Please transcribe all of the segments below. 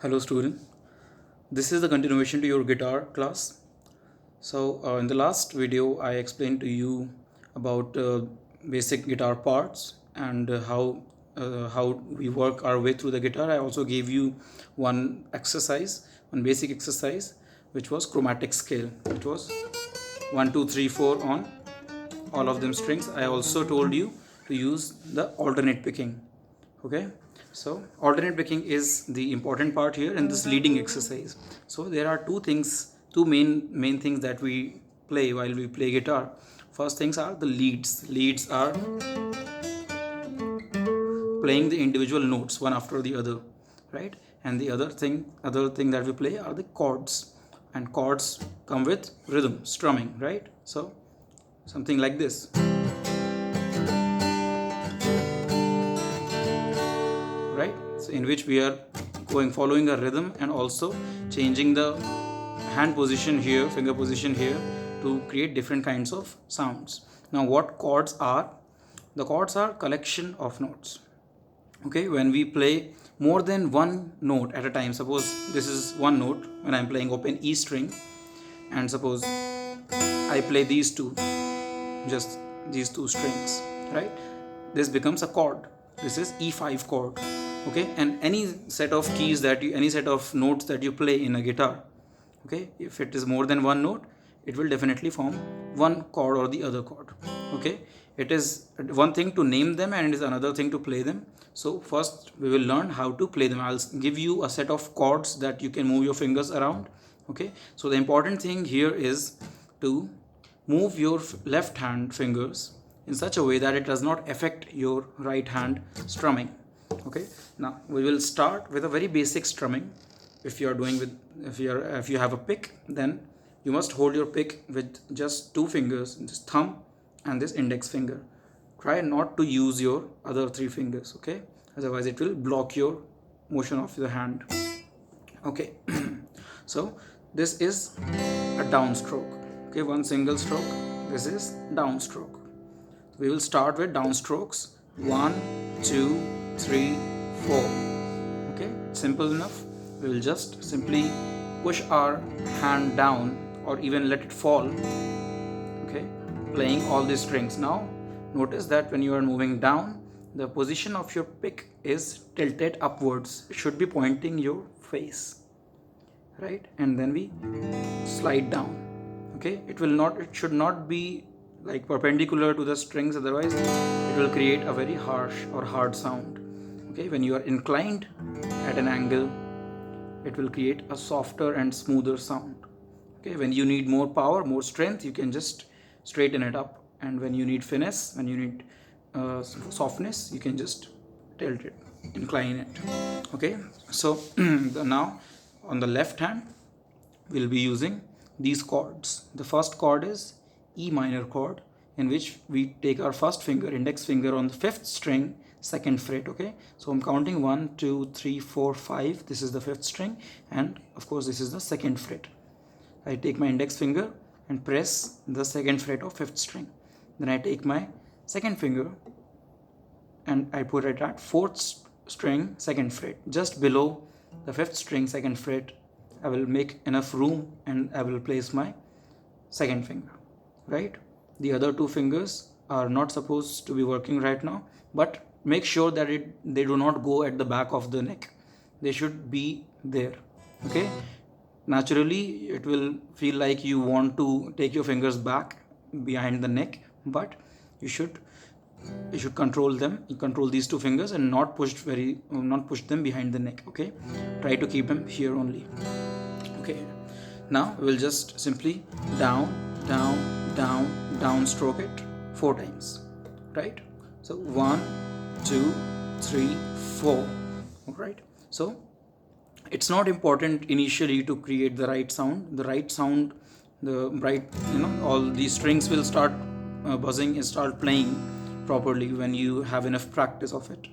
Hello student, this is the continuation to your guitar class. So in the last video I explained to you about basic guitar parts and how we work our way through the guitar. I also gave you one basic exercise, which was chromatic scale. It was 1 2 3 4 on all of them strings. I also told you to use the alternate picking. Okay, so alternate picking is the important part here in this leading exercise. So there are two main things that we play while we play guitar. First things are the leads are playing the individual notes one after the other, right? And the other thing that we play are the chords, and chords come with rhythm, strumming, right? So something like this, right? So in which we are following a rhythm and also changing the hand position here, finger position here, to create different kinds of sounds. Now what chords are? The chords are collection of notes. Okay, when we play more than one note at a time, suppose this is one note when I'm playing open E string, and suppose I play just these two strings, right? This becomes a chord. This is E5 chord. Okay, and any set of keys any set of notes that you play in a guitar, okay, if it is more than one note, it will definitely form one chord or the other chord. Okay, it is one thing to name them and it is another thing to play them. So first we will learn how to play them. I'll give you a set of chords that you can move your fingers around. Okay, so the important thing here is to move your left hand fingers in such a way that it does not affect your right hand strumming. Okay, now we will start with a very basic strumming. If you have a pick, then you must hold your pick with just two fingers, this thumb and this index finger. Try not to use your other three fingers, okay? Otherwise it will block your motion of the hand. Okay, so this is a downstroke. Okay, one single stroke. This is downstroke. We will start with downstrokes. 1 2 3 4. Okay, simple enough. We will just simply push our hand down or even let it fall. Okay, playing all these strings. Now notice that when you are moving down, the position of your pick is tilted upwards. It should be pointing your face, right? And then we slide down. Okay, it should not be like perpendicular to the strings, otherwise it will create a very harsh or hard sound. Okay, when you are inclined at an angle, it will create a softer and smoother sound. Okay, when you need more power, more strength, you can just straighten it up, and when you need finesse, when you need softness, you can just tilt it, incline it. Okay, so now on the left hand we'll be using these chords. The first chord is E minor chord, in which we take our first finger, index finger, on the 5th string, 2nd fret. Okay, so I'm counting 1 2 3 4 5. This is the 5th string, and of course this is the 2nd fret. I take my index finger and press the 2nd fret of 5th string. Then I take my 2nd finger and I put it at 4th string, 2nd fret, just below the 5th string, 2nd fret. I will make enough room and I will place my 2nd finger, right? The other two fingers are not supposed to be working right now, but make sure that they do not go at the back of the neck. They should be there. Okay, naturally it will feel like you want to take your fingers back behind the neck, but you should control them. You control these two fingers and not push them behind the neck. Okay, try to keep them here only. Okay, now we'll just simply down stroke it 4 times, right? So 1 2 3 4. All right, so it's not important initially to create the right sound. All these strings will start buzzing and start playing properly when you have enough practice of it,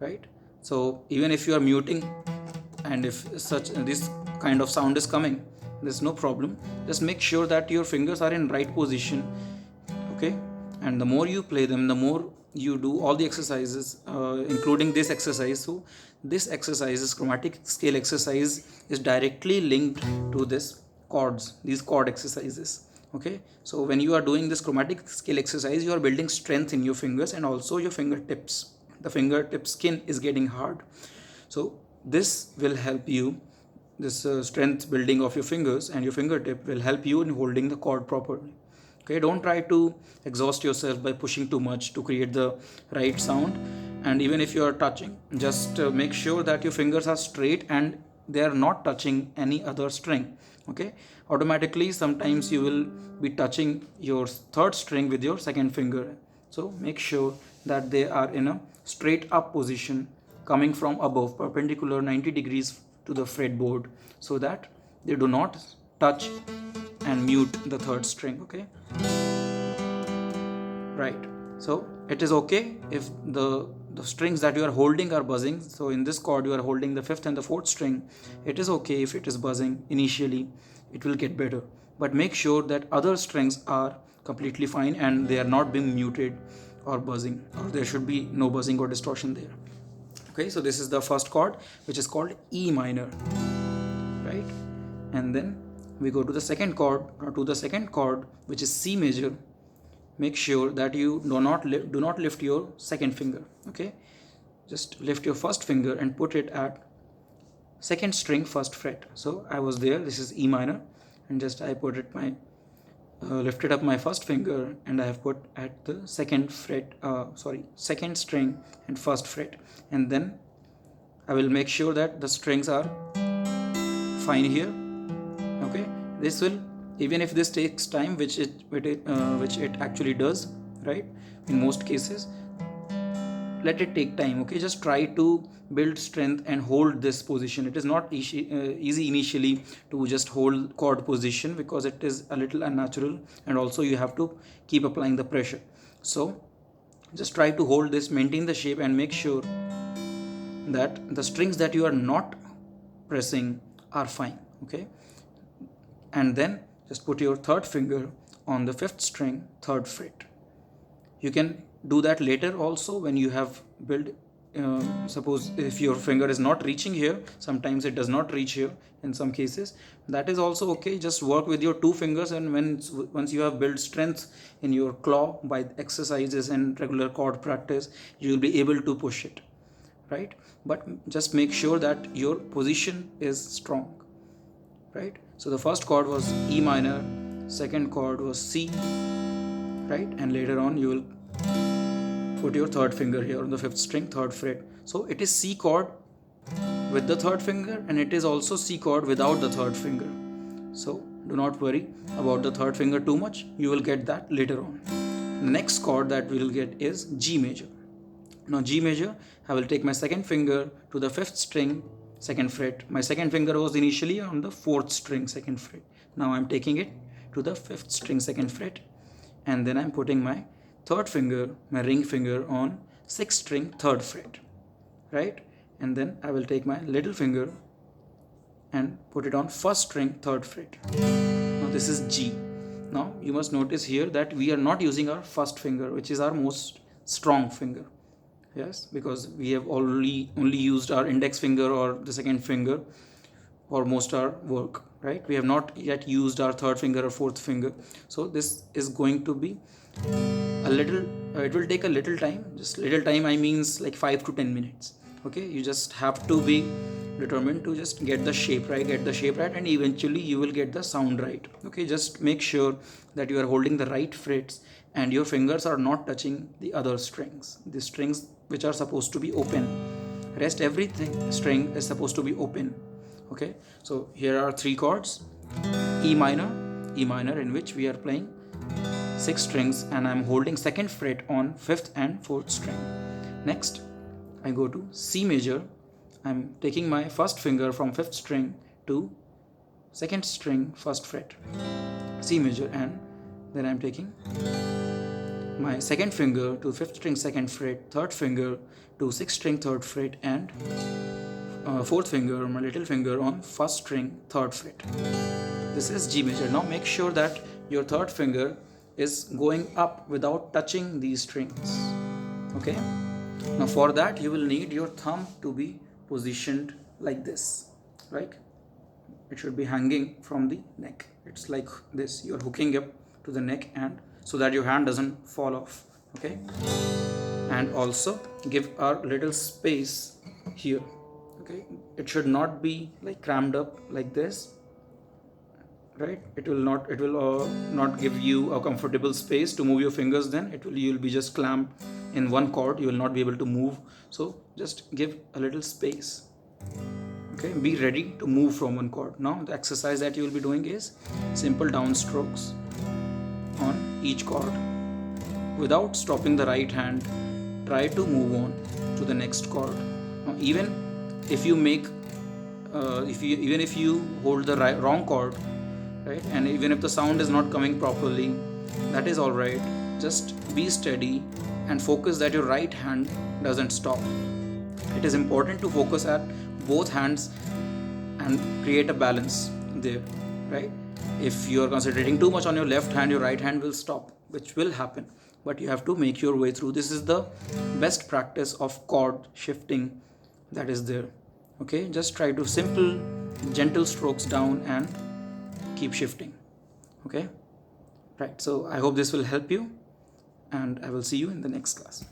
right? So even if you are muting and if this kind of sound is coming, there's no problem. Just make sure that your fingers are in right position. Okay, and the more you play them, the more you do all the exercises, including this exercise. So this exercise, this chromatic scale exercise, is directly linked to these chord exercises. Okay, so when you are doing this chromatic scale exercise, you are building strength in your fingers and also your fingertips. The fingertip skin is getting hard, so this will help you. This strength building of your fingers and your fingertip will help you in holding the chord properly. Okay, don't try to exhaust yourself by pushing too much to create the right sound. And even if you are touching, just make sure that your fingers are straight and they are not touching any other string. Okay, automatically sometimes you will be touching your third string with your second finger, so make sure that they are in a straight up position, coming from above, perpendicular 90 degrees to the fretboard, so that they do not touch and mute the third string. Okay, right, so it is okay if the strings that you are holding are buzzing. So in this chord you are holding the fifth and the fourth string. It is okay if it is buzzing initially, it will get better, but make sure that other strings are completely fine and they are not being muted or buzzing, or there should be no buzzing or distortion there. Okay, so this is the first chord, which is called E minor, right? And then we go to the second chord, which is C major. Make sure that you do not lift your second finger. Okay, just lift your first finger and put it at second string first fret. So I was there, this is E minor, and just I put it lifted up my first finger and I have put at the second string and first fret, and then I will make sure that the strings are fine here. Okay, this will, even if this takes time, which it actually does, right, in most cases, let it take time. Okay, just try to build strength and hold this position. It is not easy initially to just hold chord position, because it is a little unnatural, and also you have to keep applying the pressure. So just try to hold this, maintain the shape, and make sure that the strings that you are not pressing are fine. Okay, and then just put your third finger on the fifth string third fret. You can do that later also when you have built, suppose if your finger is not reaching here, sometimes it does not reach here in some cases, that is also okay. Just work with your two fingers, and once you have built strength in your claw by exercises and regular chord practice, you will be able to push it, right? But just make sure that your position is strong, right? So the first chord was E minor, second chord was C, right? And later on you will put your third finger here on the fifth string third fret. So it is C chord with the third finger, and it is also C chord without the third finger. So do not worry about the third finger too much, you will get that later on. The next chord that we will get is G major. Now G major, I will take my second finger to the fifth string second fret. My second finger was initially on the fourth string second fret. Now I'm taking it to the fifth string second fret, and then I'm putting my third finger, my ring finger, on sixth string third fret, right? And then I will take my little finger and put it on first string third fret. Now this is G. Now you must notice here that we are not using our first finger, which is our most strong finger. Yes, because we have only used our index finger or the second finger for most our work, right? We have not yet used our third finger or fourth finger. So this is going to be a little, it will take a little time. Just little time, I means like 5 to 10 minutes. Okay, you just have to be determined to just get the shape right, and eventually you will get the sound right. Okay, just make sure that you are holding the right frets and your fingers are not touching the other strings, the strings which are supposed to be open. Rest everything string is supposed to be open. Okay, so here are three chords: E minor, in which we are playing 6 strings, and I'm holding second fret on 5th and 4th string. Next I go to C major. I'm taking my first finger from 5th string to 2nd string 1st fret, C major, and then I'm taking my second finger to 5th string 2nd fret, 3rd finger to 6th string 3rd fret, and 4th finger, my little finger, on 1st string 3rd fret. This is G major. Now make sure that your 3rd finger is going up without touching these strings. Okay, now for that you will need your thumb to be positioned like this, right? It should be hanging from the neck. It's like this, you're hooking up to the neck, and so that your hand doesn't fall off. Okay, and also give a little space here. Okay, it should not be like crammed up like this, right? It will not give you a comfortable space to move your fingers. Then you'll be just clamped in one chord, you will not be able to move. So just give a little space. Okay, be ready to move from one chord. Now the exercise that you will be doing is simple down strokes on each chord. Without stopping the right hand, try to move on to the next chord. Now even if you make even if you hold the wrong chord, right, and even if the sound is not coming properly, that is all right. Just be steady and focus that your right hand doesn't stop. It is important to focus at both hands and create a balance there, right? If you are concentrating too much on your left hand, your right hand will stop, which will happen, but you have to make your way through. This is the best practice of chord shifting that is there. Okay, just try to simple gentle strokes down and keep shifting. Okay, right, so I hope this will help you, and I will see you in the next class.